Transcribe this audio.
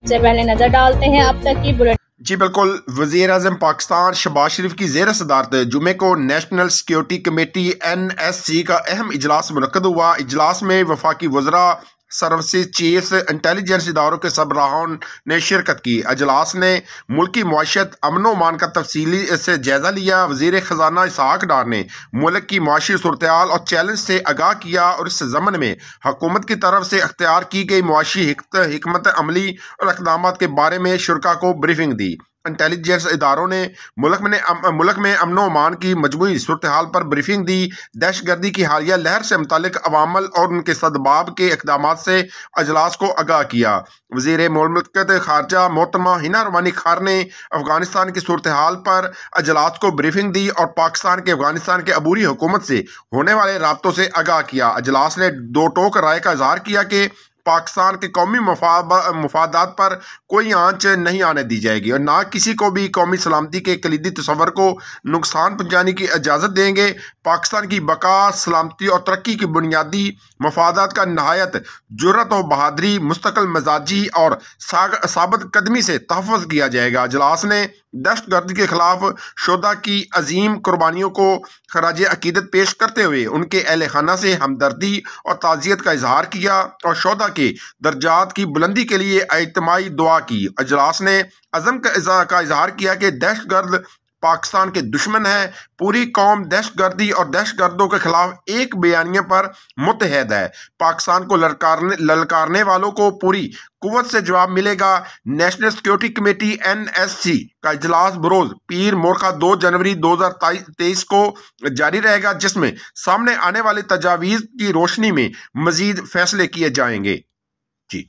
سے پہلے نظر ڈالتے ہیں اب تک کی بلٹ۔ جی بالکل، وزیر اعظم پاکستان شہباز شریف کی زیر صدارت جمعے کو نیشنل سیکیورٹی کمیٹی NSC کا اہم اجلاس منعقد ہوا۔ اجلاس میں وفاقی وزراء، سروسز چیفز، انٹیلیجنس اداروں کے سربراہوں نے شرکت کی۔ اجلاس نے ملکی معیشت، امن و امان کا تفصیلی سے جائزہ لیا۔ وزیر خزانہ اسحاق ڈار نے ملک کی معاشی صورتحال اور چیلنج سے آگاہ کیا اور اس ضمن میں حکومت کی طرف سے اختیار کی گئی معاشی حکمت عملی اور اقدامات کے بارے میں شرکاء کو بریفنگ دی۔ انٹیلیجنس اداروں نے ملک میں امن و امان کی مجموعی صورتحال پر بریفنگ دی۔ دہشت گردی کی حالیہ لہر سے متعلق عوامل اور ان کے اسباب کے اقدامات سے اجلاس کو آگاہ کیا۔ وزیر مملکت خارجہ محترمہ ہنا روانی خار نے افغانستان کی صورتحال پر اجلاس کو بریفنگ دی اور پاکستان کے افغانستان کے عبوری حکومت سے ہونے والے رابطوں سے آگاہ کیا۔ اجلاس نے دو ٹوک رائے کا اظہار کیا کہ پاکستان کے قومی مفادات پر کوئی آنچ نہیں آنے دی جائے گی اور نہ کسی کو بھی قومی سلامتی کے کلیدی تصور کو نقصان پہنچانے کی اجازت دیں گے۔ پاکستان کی بقا، سلامتی اور ترقی کی بنیادی مفادات کا نہایت جرأت و بہادری، مستقل مزاجی اور ثابت قدمی سے تحفظ کیا جائے گا۔ اجلاس نے دہشت گردی کے خلاف شہداء کی عظیم قربانیوں کو خراج عقیدت پیش کرتے ہوئے ان کے اہل خانہ سے ہمدردی اور تعزیت کا اظہار کیا اور شہداء کے درجات کی بلندی کے لیے اجتماعی دعا کی۔ اجلاس نے عزم کا اظہار کیا کہ دہشت گرد پاکستان کے دشمن ہے۔ پوری قوم دہشت گردی اور دہشت گردوں کے خلاف ایک بیانیے پر متحد ہے۔ پاکستان کو للکارنے والوں کو پوری قوت سے جواب ملے گا۔ نیشنل سیکیورٹی کمیٹی NSC کا اجلاس بروز پیر مورخہ 2 جنوری 2023 کو جاری رہے گا، جس میں سامنے آنے والی تجاویز کی روشنی میں مزید فیصلے کیے جائیں گے۔ جی